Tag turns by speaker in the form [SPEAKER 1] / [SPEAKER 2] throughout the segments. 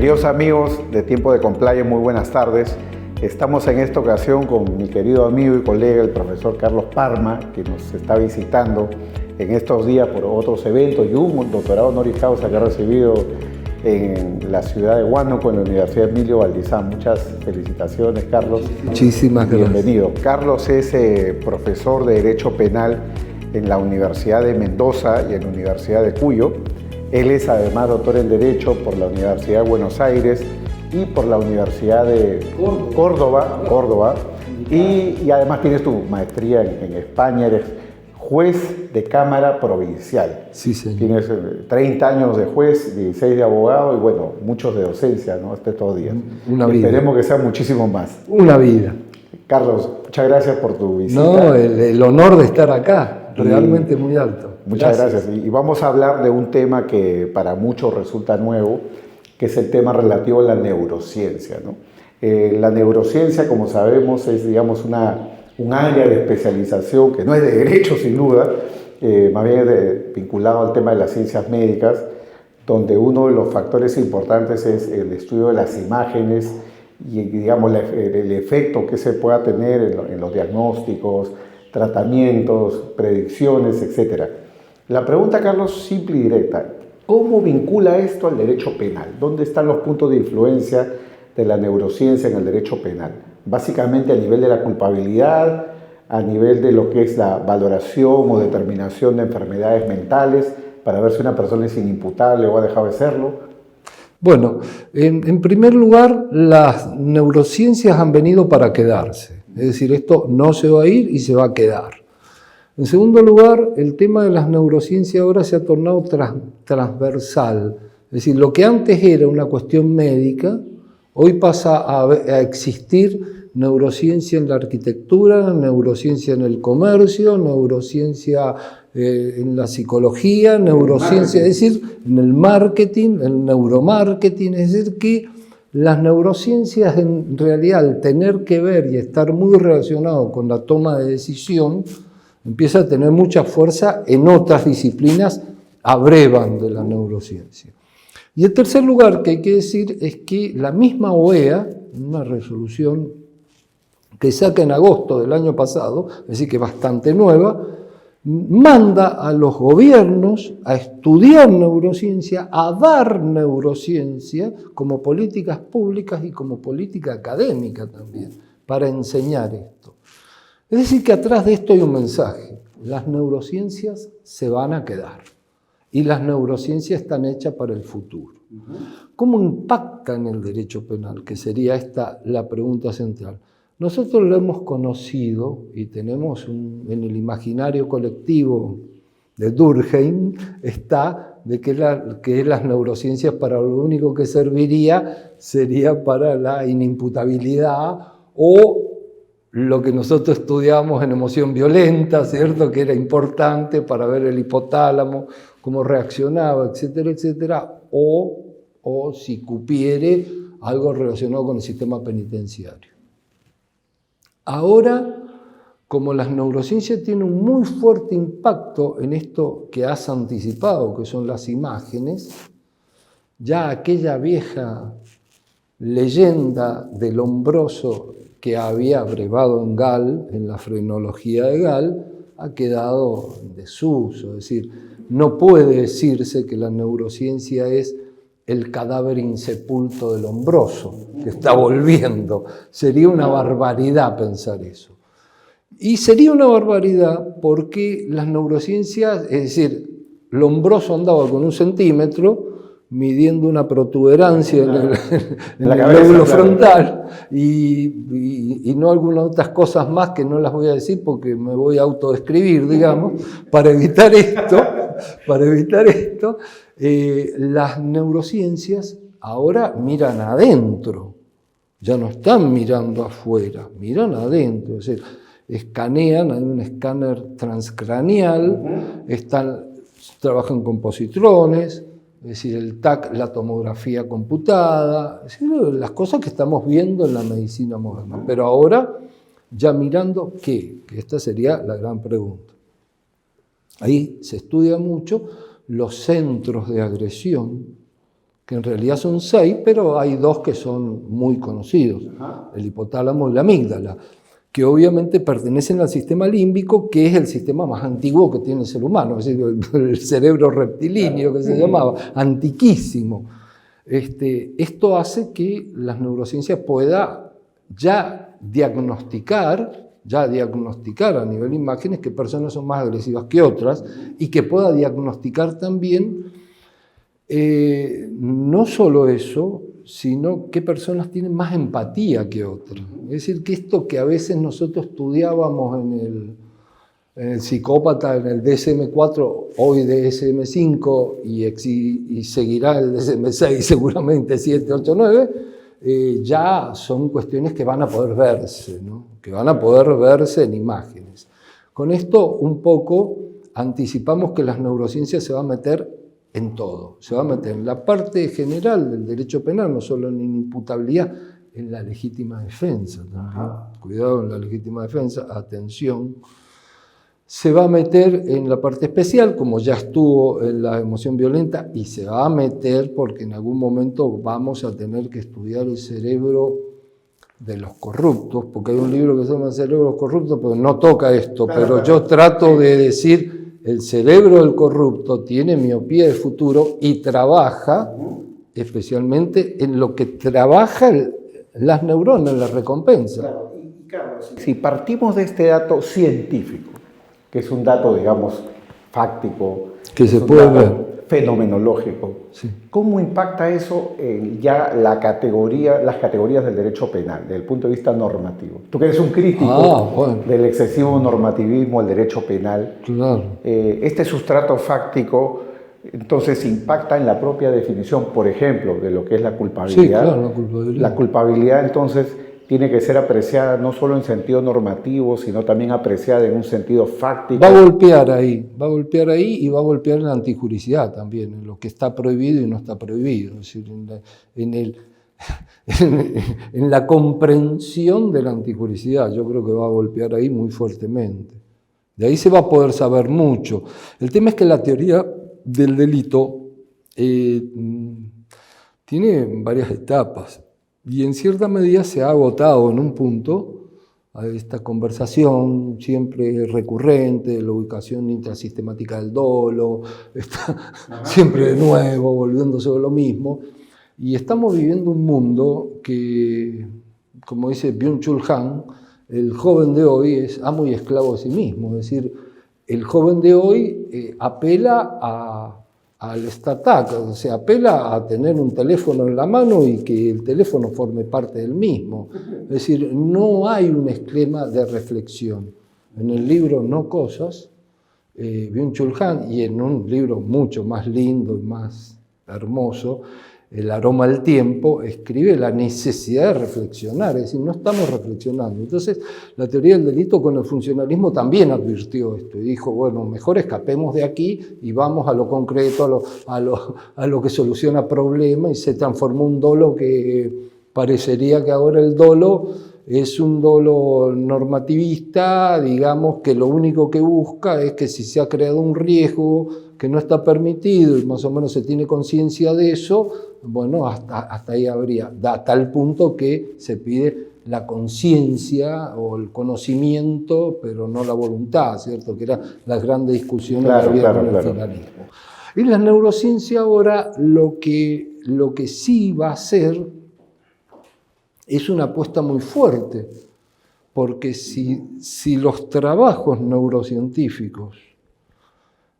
[SPEAKER 1] Queridos amigos de Tiempo de Compliance, muy buenas tardes. Estamos en esta ocasión con mi querido amigo y colega, el profesor Carlos Parma, que nos está visitando en estos días por otros eventos y un doctorado honoris causa que ha recibido en la ciudad de Huánuco, en la Universidad Emilio Valdizán. Muchas felicitaciones, Carlos.
[SPEAKER 2] Muchísimas gracias.
[SPEAKER 1] Bienvenido. Carlos es profesor de Derecho Penal en la Universidad de Mendoza y en la Universidad de Cuyo. Él es además doctor en Derecho por la Universidad de Buenos Aires y por la Universidad de Córdoba. Y además tienes tu maestría en España, eres juez de Cámara Provincial.
[SPEAKER 2] Sí, señor.
[SPEAKER 1] Tienes 30 años de juez, 16 de abogado y bueno, muchos de docencia, ¿no? Hasta estos días.
[SPEAKER 2] Una vida.
[SPEAKER 1] Esperemos que sean muchísimos más.
[SPEAKER 2] Una vida.
[SPEAKER 1] Carlos, muchas gracias por tu visita.
[SPEAKER 2] No, el honor de estar acá, realmente muy alto.
[SPEAKER 1] Muchas gracias. Y vamos a hablar de un tema que para muchos resulta nuevo, que es el tema relativo a la neurociencia, ¿no? La neurociencia, como sabemos, es, digamos, un área de especialización que no es de derecho, sin duda, más bien es vinculado al tema de las ciencias médicas, donde uno de los factores importantes es el estudio de las imágenes y, digamos, el efecto que se pueda tener en los diagnósticos, tratamientos, predicciones, etc. La pregunta, Carlos, simple y directa: ¿cómo vincula esto al derecho penal? ¿Dónde están los puntos de influencia de la neurociencia en el derecho penal? Básicamente a nivel de la culpabilidad, a nivel de lo que es la valoración o determinación de enfermedades mentales, para ver si una persona es inimputable o ha dejado de serlo.
[SPEAKER 2] Bueno, en primer lugar, las neurociencias han venido para quedarse. Es decir, esto no se va a ir y se va a quedar. En segundo lugar, el tema de las neurociencias ahora se ha tornado transversal. Es decir, lo que antes era una cuestión médica, hoy pasa a existir neurociencia en la arquitectura, neurociencia en el comercio, neurociencia en la psicología, neurociencia, es decir, en el marketing, el neuromarketing. Es decir, que las neurociencias en realidad, al tener que ver y estar muy relacionado con la toma de decisión, empieza a tener mucha fuerza en otras disciplinas, abrevan de la neurociencia. Y en tercer lugar, que hay que decir, es que la misma OEA, una resolución que saca en agosto del año pasado, es decir, que es bastante nueva, manda a los gobiernos a estudiar neurociencia, a dar neurociencia como políticas públicas y como política académica también, para enseñar esto. Es decir, que atrás de esto hay un mensaje: las neurociencias se van a quedar y las neurociencias están hechas para el futuro. ¿Cómo impacta en el derecho penal? Que sería esta la pregunta central. Nosotros lo hemos conocido y tenemos en el imaginario colectivo de Durkheim, está de que las neurociencias para lo único que serviría sería para la inimputabilidad o lo que nosotros estudiamos en emoción violenta, ¿cierto? Que era importante para ver el hipotálamo, cómo reaccionaba, etcétera, etcétera, o si cupiere algo relacionado con el sistema penitenciario. Ahora, como las neurociencias tienen un muy fuerte impacto en esto que has anticipado, que son las imágenes, ya aquella vieja leyenda del hombroso que había abrevado en Gall, en la frenología de Gall, ha quedado en desuso. Es decir, no puede decirse que la neurociencia es el cadáver insepulto del hombroso, que está volviendo. Sería una barbaridad pensar eso. Y sería una barbaridad porque las neurociencias, es decir, el hombroso andaba con 1 centímetro, midiendo una protuberancia en el lóbulo frontal y no algunas otras cosas más que no las voy a decir porque me voy a autodescribir, digamos, para evitar esto, las neurociencias ahora miran adentro, ya no están mirando afuera, miran adentro, es decir, escanean, hay un escáner transcraneal, trabajan con positrones, es decir, el TAC, la tomografía computada, es decir, las cosas que estamos viendo en la medicina moderna. Pero ahora, ya mirando qué, que esta sería la gran pregunta. Ahí se estudia mucho los centros de agresión que en realidad son 6, pero hay 2 que son muy conocidos, el hipotálamo y la amígdala, que obviamente pertenecen al sistema límbico, que es el sistema más antiguo que tiene el ser humano, es decir, el cerebro reptilíneo que se llamaba, antiquísimo. Esto hace que las neurociencias pueda ya diagnosticar a nivel de imágenes qué personas son más agresivas que otras y que pueda diagnosticar también no solo eso, sino qué personas tienen más empatía que otras. Es decir, que esto que a veces nosotros estudiábamos en el psicópata, en el DSM-4, hoy DSM-5 y seguirá el DSM-6 seguramente 7, 8, 9, ya son cuestiones que van a poder verse, ¿no? Que van a poder verse en imágenes. Con esto un poco anticipamos que las neurociencias se van a meter en todo, se va a meter en la parte general del derecho penal, no solo en inimputabilidad, en la legítima defensa también. Cuidado en la legítima defensa, atención. Se va a meter en la parte especial, como ya estuvo en la emoción violenta, y se va a meter porque en algún momento vamos a tener que estudiar el cerebro de los corruptos, porque hay un libro que se llama El cerebro de los corruptos, pero no toca esto, pero yo trato de decir, el cerebro del corrupto tiene miopía de futuro y trabaja especialmente en lo que trabaja las neuronas, la recompensa.
[SPEAKER 1] Claro, y Carlos, si partimos de este dato científico, que es un dato, digamos, fáctico,
[SPEAKER 2] que se puede ver,
[SPEAKER 1] fenomenológico,
[SPEAKER 2] sí.
[SPEAKER 1] ¿Cómo impacta eso en ya las categorías del derecho penal, desde el punto de vista normativo? Tú que eres un crítico del excesivo normativismo al derecho penal,
[SPEAKER 2] claro.
[SPEAKER 1] Este sustrato fáctico entonces impacta en la propia definición, por ejemplo, de lo que es la culpabilidad.
[SPEAKER 2] Sí, claro, la culpabilidad.
[SPEAKER 1] La culpabilidad entonces tiene que ser apreciada no solo en sentido normativo, sino también apreciada en un sentido fáctico.
[SPEAKER 2] Va a golpear ahí y va a golpear en la antijuricidad también, en lo que está prohibido y no está prohibido, es decir, en la comprensión de la antijuricidad. Yo creo que va a golpear ahí muy fuertemente. De ahí se va a poder saber mucho. El tema es que la teoría del delito tiene varias etapas. Y en cierta medida se ha agotado en un punto a esta conversación siempre recurrente, la ubicación intrasistemática del dolo, siempre de nuevo, volviendo sobre lo mismo. Y estamos viviendo un mundo que, como dice Byung-Chul Han, el joven de hoy es amo y esclavo de sí mismo. Es decir, el joven de hoy apela al statak, o sea, apela a tener un teléfono en la mano y que el teléfono forme parte del mismo. Es decir, no hay un esquema de reflexión. En el libro No Cosas, Byung-Chul Han, y en un libro mucho más lindo y más hermoso, El aroma del tiempo, escribe la necesidad de reflexionar, es decir, no estamos reflexionando. Entonces, la teoría del delito con el funcionalismo también advirtió esto y dijo, bueno, mejor escapemos de aquí y vamos a lo concreto, a lo que soluciona problemas, y se transformó un dolo que parecería que ahora el dolo es un dolo normativista, digamos, que lo único que busca es que si se ha creado un riesgo que no está permitido y más o menos se tiene conciencia de eso, bueno, hasta ahí habría, a tal punto que se pide la conciencia o el conocimiento, pero no la voluntad, ¿cierto? Que eran las grandes discusiones que había con el finalismo. Y la neurociencia ahora lo que sí va a hacer es una apuesta muy fuerte, porque si los trabajos neurocientíficos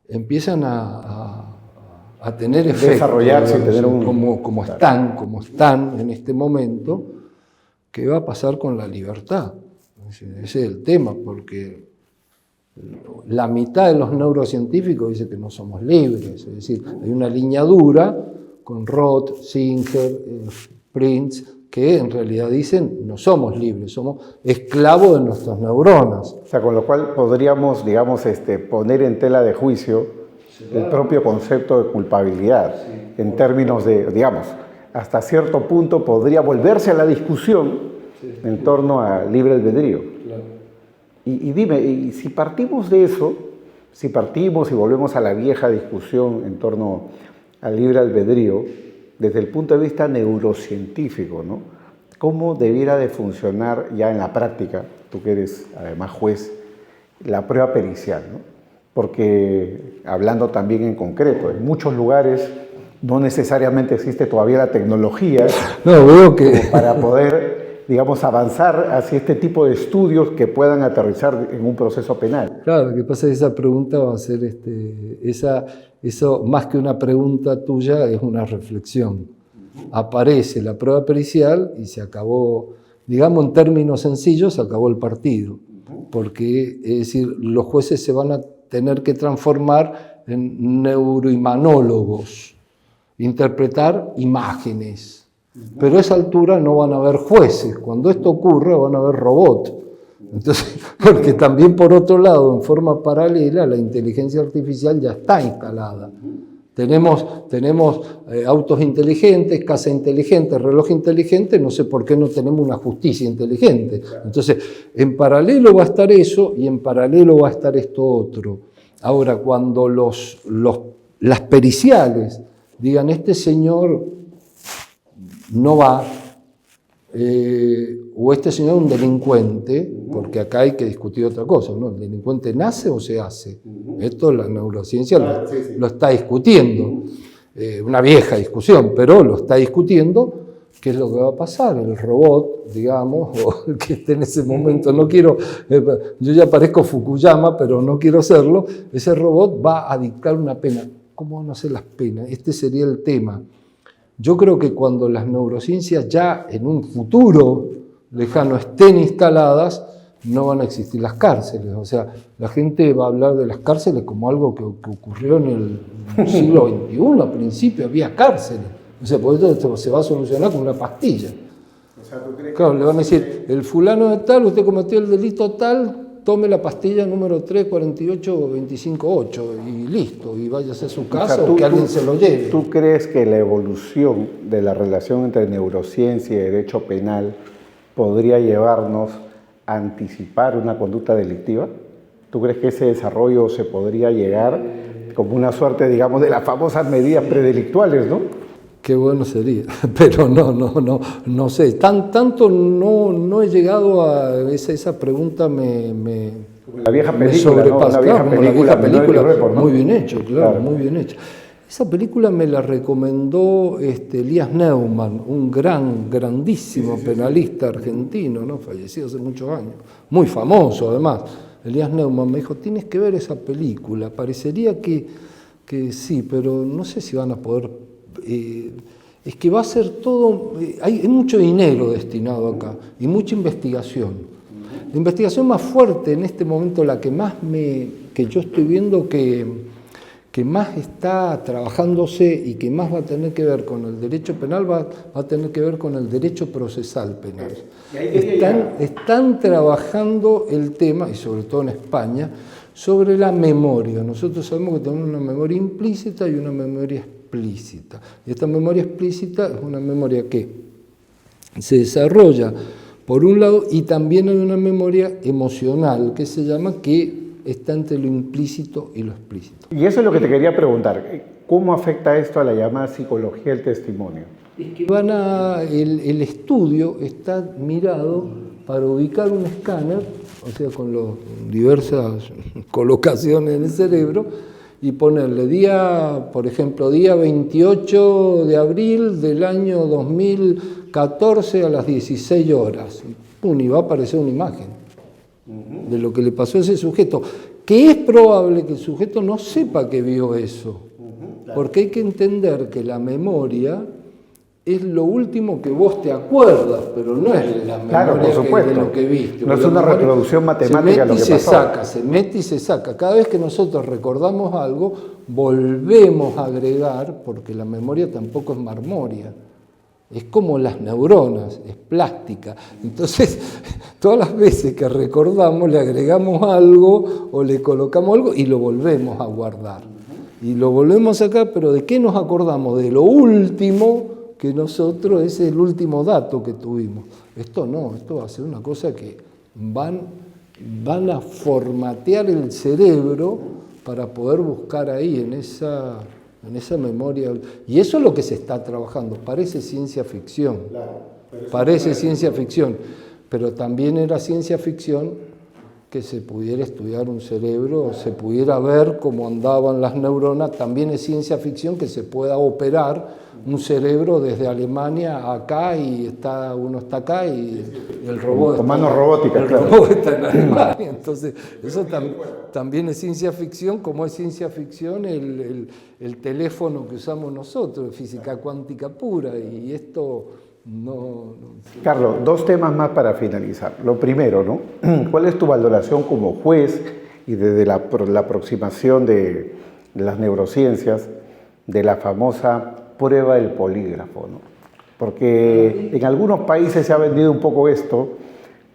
[SPEAKER 2] empiezan a tener efecto,
[SPEAKER 1] desarrollarse, tener
[SPEAKER 2] como están en este momento, ¿qué va a pasar con la libertad? Ese es el tema, porque la mitad de los neurocientíficos dice que no somos libres, es decir, hay una línea dura con Roth, Singer, Prince, que en realidad dicen no somos libres, somos esclavos de nuestras neuronas.
[SPEAKER 1] O sea, con lo cual podríamos, digamos, poner en tela de juicio el propio concepto de culpabilidad, en términos de, digamos, hasta cierto punto podría volverse a la discusión en torno al libre albedrío. Y dime, y si partimos de eso, si partimos y volvemos a la vieja discusión en torno al libre albedrío, desde el punto de vista neurocientífico, ¿no? ¿Cómo debiera de funcionar ya en la práctica, tú que eres además juez, la prueba pericial, ¿no? Porque hablando también en concreto, en muchos lugares no necesariamente existe todavía la tecnología
[SPEAKER 2] veo que...
[SPEAKER 1] como para poder, digamos, avanzar hacia este tipo de estudios que puedan aterrizar en un proceso penal.
[SPEAKER 2] Claro, lo que pasa es que esa pregunta va a ser, eso más que una pregunta tuya, es una reflexión. Aparece la prueba pericial y se acabó, digamos en términos sencillos, se acabó el partido. Porque, es decir, los jueces se van a tener que transformar en neuroimanólogos, interpretar imágenes. Pero a esa altura no van a haber jueces. Cuando esto ocurra van a haber robots. Entonces, porque también por otro lado, en forma paralela, la inteligencia artificial ya está instalada. Tenemos autos inteligentes, casa inteligente, reloj inteligente, no sé por qué no tenemos una justicia inteligente. Entonces, en paralelo va a estar eso y en paralelo va a estar esto otro. Ahora, cuando las periciales digan, este señor no va, o este señor es un delincuente, porque acá hay que discutir otra cosa, ¿no? ¿El delincuente nace o se hace? Esto la neurociencia lo está discutiendo, una vieja discusión, pero lo está discutiendo. ¿Qué es lo que va a pasar? El robot, digamos, o el que esté en ese momento, no quiero, yo ya parezco Fukuyama, pero no quiero serlo, ese robot va a dictar una pena. ¿Cómo van a ser las penas? Este sería el tema. Yo creo que cuando las neurociencias ya en un futuro lejano estén instaladas, no van a existir las cárceles. O sea, la gente va a hablar de las cárceles como algo que ocurrió en el siglo XXI. Al principio había cárceles. O sea, por eso se va a solucionar con una pastilla.
[SPEAKER 1] O sea, ¿tú crees
[SPEAKER 2] claro, le van a decir, el fulano de tal, usted cometió el delito tal, tome la pastilla número 348-258 y listo, y váyase a su casa o que alguien se lo lleve.
[SPEAKER 1] ¿Tú crees que la evolución de la relación entre neurociencia y derecho penal podría llevarnos a anticipar una conducta delictiva? ¿Tú crees que ese desarrollo se podría llegar como una suerte, digamos, de las famosas medidas predelictuales, ¿no?
[SPEAKER 2] Qué bueno sería, pero no sé. Tanto no he llegado a esa pregunta
[SPEAKER 1] la vieja película, ¿no?
[SPEAKER 2] La vieja película,
[SPEAKER 1] Report, ¿no?
[SPEAKER 2] Muy bien hecho, claro, muy bien hecho. Esa película me la recomendó Elías Neumann, un grandísimo penalista argentino, ¿no? Fallecido hace muchos años, muy famoso además. Elías Neumann me dijo, tienes que ver esa película, parecería que sí, pero no sé si van a poder... es que va a ser todo, hay mucho dinero destinado acá y mucha investigación. La investigación más fuerte en este momento, la que yo estoy viendo que más está trabajándose y que más va a tener que ver con el derecho penal, va a tener que ver con el derecho procesal penal. Están trabajando el tema, y sobre todo en España, sobre la memoria. Nosotros sabemos que tenemos una memoria implícita y una memoria explícita. Y esta memoria explícita es una memoria que se desarrolla por un lado y también hay una memoria emocional que se llama, que está entre lo implícito y lo explícito.
[SPEAKER 1] Y eso es lo que te quería preguntar. ¿Cómo afecta esto a la llamada psicología del testimonio?
[SPEAKER 2] Es que el estudio está mirado para ubicar un escáner, o sea, con diversas colocaciones en el cerebro, y ponerle por ejemplo, día 28 de abril del año 2014 a las 16 horas. Y va a aparecer una imagen de lo que le pasó a ese sujeto, que es probable que el sujeto no sepa que vio eso, porque hay que entender que la memoria es lo último que vos te acuerdas, pero no es la memoria de lo que viste.
[SPEAKER 1] No es una reproducción matemática de lo que pasó.
[SPEAKER 2] Se mete y se saca. Cada vez que nosotros recordamos algo, volvemos a agregar, porque la memoria tampoco es marmoria. Es como las neuronas, es plástica. Entonces, todas las veces que recordamos, le agregamos algo o le colocamos algo y lo volvemos a guardar. Y lo volvemos a sacar, pero ¿de qué nos acordamos? De lo último que nosotros, ese es el último dato que tuvimos. Esto va a ser una cosa que van a formatear el cerebro para poder buscar ahí en en esa memoria. Y eso es lo que se está trabajando, parece ciencia ficción, parece ciencia ficción, pero también era ciencia ficción que se pudiera estudiar un cerebro, se pudiera ver cómo andaban las neuronas, también es ciencia ficción que se pueda operar un cerebro desde Alemania acá y uno está acá y el robot
[SPEAKER 1] con manos robóticas,
[SPEAKER 2] el robot está en Alemania. Entonces, eso también es ciencia ficción, como es ciencia ficción el teléfono que usamos nosotros, física cuántica pura, y esto no.
[SPEAKER 1] Carlos, dos temas más para finalizar. Lo primero, ¿no? ¿Cuál es tu valoración como juez y desde la aproximación de las neurociencias de la famosa prueba del polígrafo, ¿no? Porque en algunos países se ha vendido un poco esto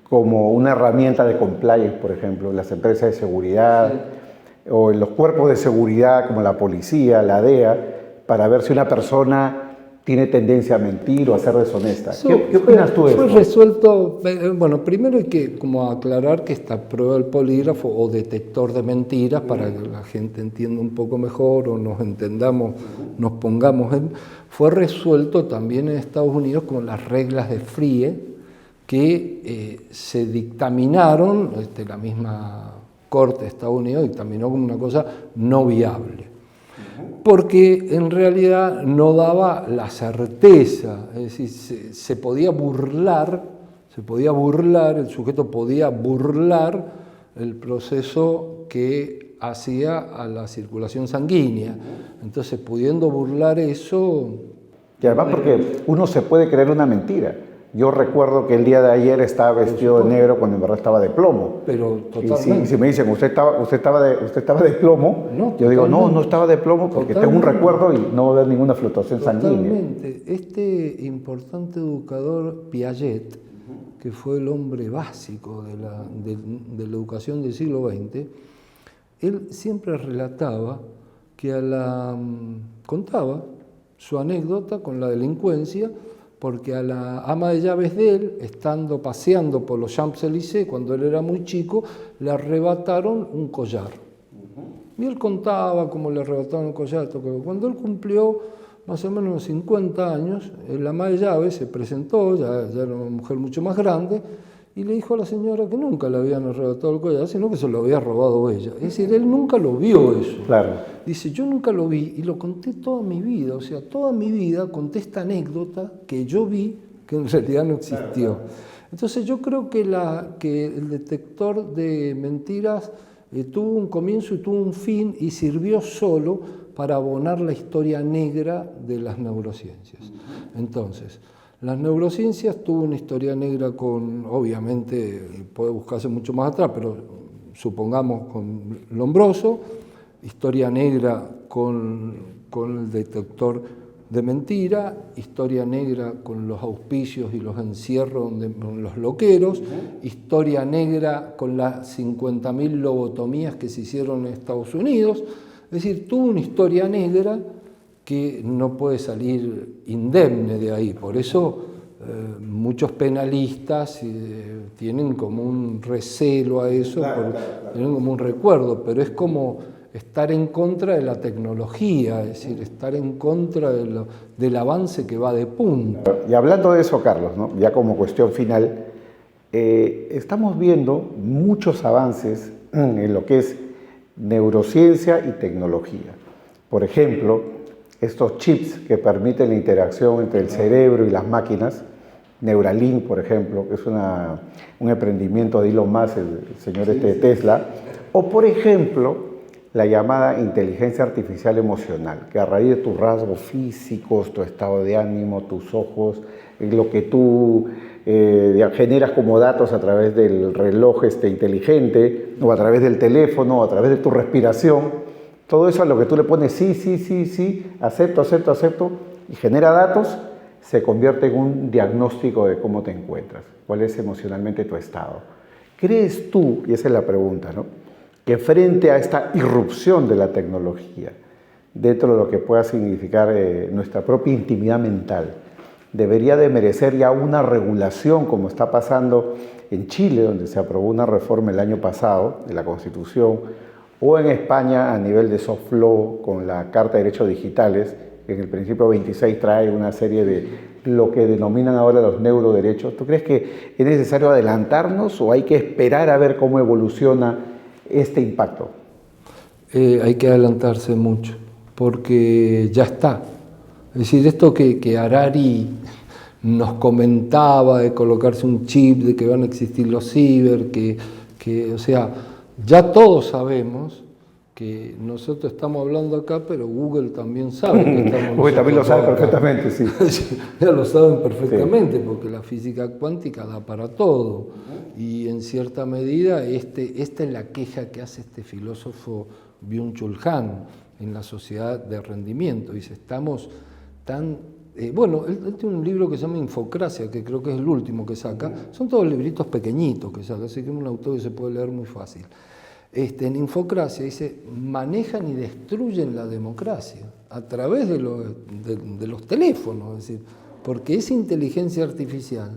[SPEAKER 1] como una herramienta de compliance, por ejemplo, en las empresas de seguridad o en los cuerpos de seguridad como la policía, la DEA, para ver si una persona tiene tendencia a mentir o a ser deshonesta. ¿Qué opinas tú de eso?
[SPEAKER 2] Fue resuelto, bueno, primero hay que como aclarar que esta prueba del polígrafo o detector de mentiras, para que la gente entienda un poco mejor o nos entendamos, nos pongamos fue resuelto también en Estados Unidos con las reglas de Frie que se dictaminaron, la misma Corte de Estados Unidos dictaminó como una cosa no viable, porque en realidad no daba la certeza, es decir, se podía burlar, el sujeto podía burlar el proceso que hacía a la circulación sanguínea. Entonces, pudiendo burlar eso...
[SPEAKER 1] Y además porque uno se puede creer una mentira. Yo recuerdo que el día de ayer estaba vestido de negro cuando en verdad estaba de plomo.
[SPEAKER 2] Pero totalmente.
[SPEAKER 1] Y si me dicen, usted estaba de plomo,
[SPEAKER 2] no,
[SPEAKER 1] yo digo, no estaba de plomo porque tengo un recuerdo y no va a haber ninguna fluctuación sanguínea.
[SPEAKER 2] Totalmente. Este importante educador Piaget, que fue el hombre básico de la educación del siglo XX, él siempre relataba que contaba su anécdota con la delincuencia, porque a la ama de llaves de él, estando paseando por los Champs-Élysées, cuando él era muy chico, le arrebataron un collar. Y él contaba cómo le arrebataron el collar. Cuando él cumplió más o menos 50 años, el ama de llaves se presentó, ya era una mujer mucho más grande, y le dijo a la señora que nunca le habían arrebatado el collar, sino que se lo había robado ella. Es decir, él nunca lo vio eso.
[SPEAKER 1] Claro.
[SPEAKER 2] Dice, yo nunca lo vi y lo conté toda mi vida, o sea, toda mi vida conté esta anécdota que yo vi que en realidad no existió. Claro. Entonces yo creo que el detector de mentiras tuvo un comienzo y tuvo un fin y sirvió solo para abonar la historia negra de las neurociencias. Entonces, las neurociencias tuvo una historia negra con, obviamente, puede buscarse mucho más atrás, pero supongamos con Lombroso, historia negra con el detector de mentira, historia negra con los auspicios y los encierros de los loqueros, historia negra con las 50.000 lobotomías que se hicieron en Estados Unidos. Es decir, tuvo una historia negra que no puede salir indemne de ahí. Por eso muchos penalistas tienen como un recelo a eso, tienen como un recuerdo, pero es como estar en contra de la tecnología, es decir, estar en contra del avance que va de punta.
[SPEAKER 1] Y hablando de eso, Carlos, ¿no? Ya como cuestión final, estamos viendo muchos avances en lo que es neurociencia y tecnología. Por ejemplo, estos chips que permiten la interacción entre el cerebro y las máquinas, Neuralink, por ejemplo, que es un emprendimiento de Elon Musk, el señor de Tesla, o por ejemplo, la llamada inteligencia artificial emocional, que a raíz de tus rasgos físicos, tu estado de ánimo, tus ojos, lo que tú generas como datos a través del reloj inteligente, o a través del teléfono, o a través de tu respiración, todo eso a lo que tú le pones sí, acepto, y genera datos, se convierte en un diagnóstico de cómo te encuentras, cuál es emocionalmente tu estado. ¿Crees tú, y esa es la pregunta, ¿no?, que frente a esta irrupción de la tecnología, dentro de lo que pueda significar nuestra propia intimidad mental, debería de merecer ya una regulación, como está pasando en Chile, donde se aprobó una reforma el año pasado de la Constitución, o en España a nivel de soft law con la Carta de Derechos Digitales, que en el principio 26 trae una serie de lo que denominan ahora los neuroderechos. ¿Tú crees que es necesario adelantarnos o hay que esperar a ver cómo evoluciona este impacto?
[SPEAKER 2] Hay que adelantarse mucho, porque ya está. Es decir, esto que Harari nos comentaba de colocarse un chip, de que van a existir los ciber, o sea, ya todos sabemos que nosotros estamos hablando acá, pero Google también sabe que estamos
[SPEAKER 1] Google también lo sabe
[SPEAKER 2] acá.
[SPEAKER 1] perfectamente, sí.
[SPEAKER 2] Ya lo saben perfectamente, sí. Porque la física cuántica da para todo. Y en cierta medida, esta es la queja que hace este filósofo Byung-Chul Han en la sociedad de rendimiento. Dice, estamos tan... bueno, él tiene un libro que se llama Infocracia, que creo que es el último que saca. Son todos libritos pequeñitos que saca, así que es un autor que se puede leer muy fácil. En Infocracia dice, manejan y destruyen la democracia a través de los teléfonos, es decir, porque esa inteligencia artificial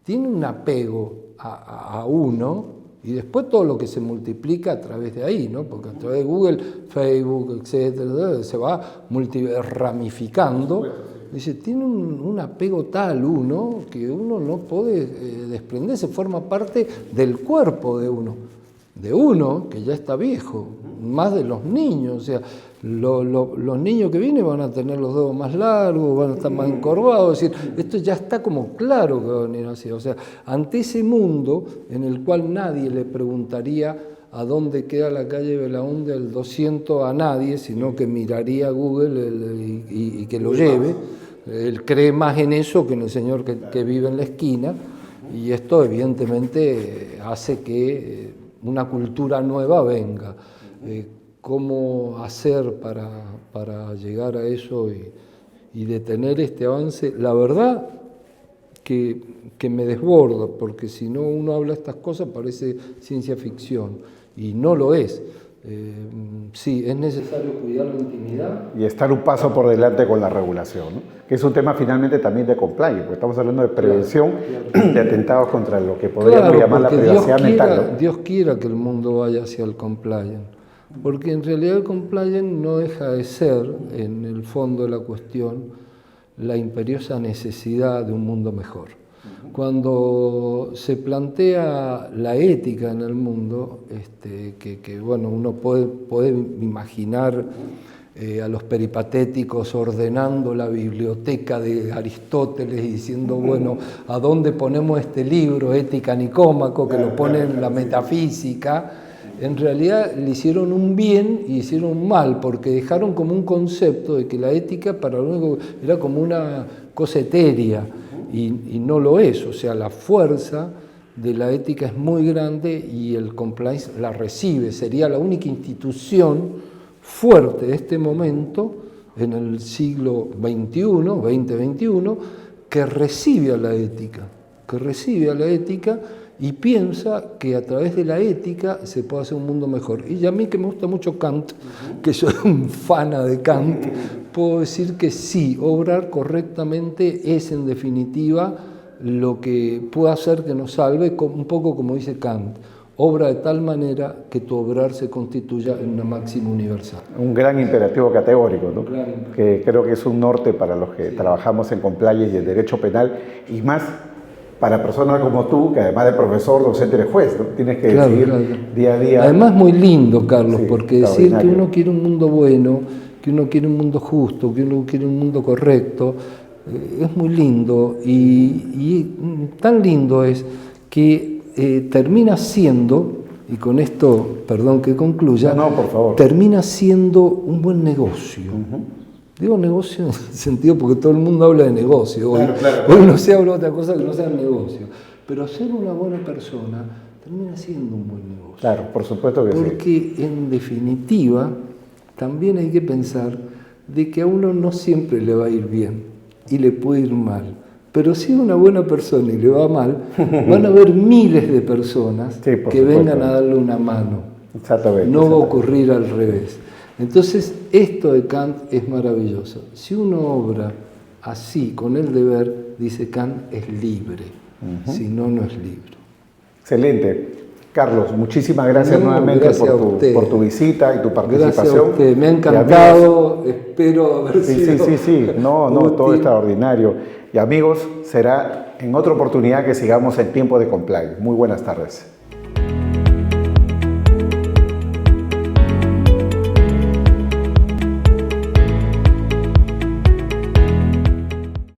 [SPEAKER 2] tiene un apego a uno y después todo lo que se multiplica a través de ahí, ¿no? Porque a través de Google, Facebook, etcétera, se va ramificando. Dice, tiene un apego tal uno que uno no puede desprenderse, forma parte del cuerpo de uno que ya está viejo, más de los niños, o sea, los niños que vienen van a tener los dedos más largos, van a estar más encorvados, es decir, esto ya está como claro que va a venir así, o sea, ante ese mundo en el cual nadie le preguntaría a dónde queda la calle Belaúnde al 200 a nadie, sino que miraría a Google y que lo lleve, él cree más en eso que en el señor que vive en la esquina, y esto evidentemente hace que una cultura nueva venga. ¿Cómo hacer para llegar a eso y detener este avance? La verdad que me desborda, porque si no uno habla estas cosas parece ciencia ficción, y no lo es. Sí, es necesario cuidar la intimidad.
[SPEAKER 1] Y estar un paso por delante con la regulación, ¿no? Que es un tema finalmente también de compliance, porque estamos hablando de prevención de atentados contra lo que podríamos llamar la privacidad mental, ¿no?
[SPEAKER 2] Dios quiera que el mundo vaya hacia el compliance, porque en realidad el compliance no deja de ser, en el fondo de la cuestión, la imperiosa necesidad de un mundo mejor. Cuando se plantea la ética en el mundo, que bueno, uno puede imaginar a los peripatéticos ordenando la biblioteca de Aristóteles y diciendo, bueno, ¿a dónde ponemos este libro, Ética Nicómaco, que lo pone en la metafísica? En realidad le hicieron un bien y hicieron un mal, porque dejaron como un concepto de que la ética para lo único era como una cosa etérea, y no lo es. O sea, la fuerza de la ética es muy grande y el compliance la recibe. Sería la única institución fuerte de este momento, en el siglo XXI, 2021, que recibe a la ética, y piensa que a través de la ética se puede hacer un mundo mejor. Y a mí, que me gusta mucho Kant, que soy un fana de Kant, puedo decir que sí, obrar correctamente es en definitiva lo que puede hacer que nos salve, un poco como dice Kant. Obra de tal manera que tu obrar se constituya en una máxima universal.
[SPEAKER 1] Un gran imperativo categórico, ¿no? Que creo que es un norte para los que trabajamos en compliance y en derecho penal, y más para personas como tú, que además de profesor, docente, eres juez, ¿no? Tienes que decidir día a día.
[SPEAKER 2] Además, muy lindo, Carlos, porque decir que uno quiere un mundo bueno, que uno quiere un mundo justo, que uno quiere un mundo correcto, es muy lindo, y tan lindo es que termina siendo, y con esto, perdón que concluya,
[SPEAKER 1] por favor,
[SPEAKER 2] termina siendo un buen negocio. Digo negocio en el sentido porque todo el mundo habla de negocio. Hoy no se habla de otra cosa que no sea negocio. Pero ser una buena persona termina siendo un buen negocio.
[SPEAKER 1] Claro, por supuesto que sí.
[SPEAKER 2] Porque en definitiva también hay que pensar de que a uno no siempre le va a ir bien y le puede ir mal. Pero si es una buena persona y le va mal, van a haber miles de personas que vengan a darle una mano.
[SPEAKER 1] Exactamente.
[SPEAKER 2] No va a ocurrir al revés. Entonces, esto de Kant es maravilloso. Si uno obra así, con el deber, dice Kant, es libre. Si no, no es libre.
[SPEAKER 1] Excelente. Carlos, muchísimas gracias
[SPEAKER 2] No,
[SPEAKER 1] nuevamente
[SPEAKER 2] gracias
[SPEAKER 1] por tu visita y tu participación.
[SPEAKER 2] Gracias a usted, me ha encantado, espero haber sido
[SPEAKER 1] Sí, no, todo
[SPEAKER 2] útil.
[SPEAKER 1] extraordinario. Y amigos, será en otra oportunidad que sigamos en Tiempo de Compliance. Muy buenas tardes.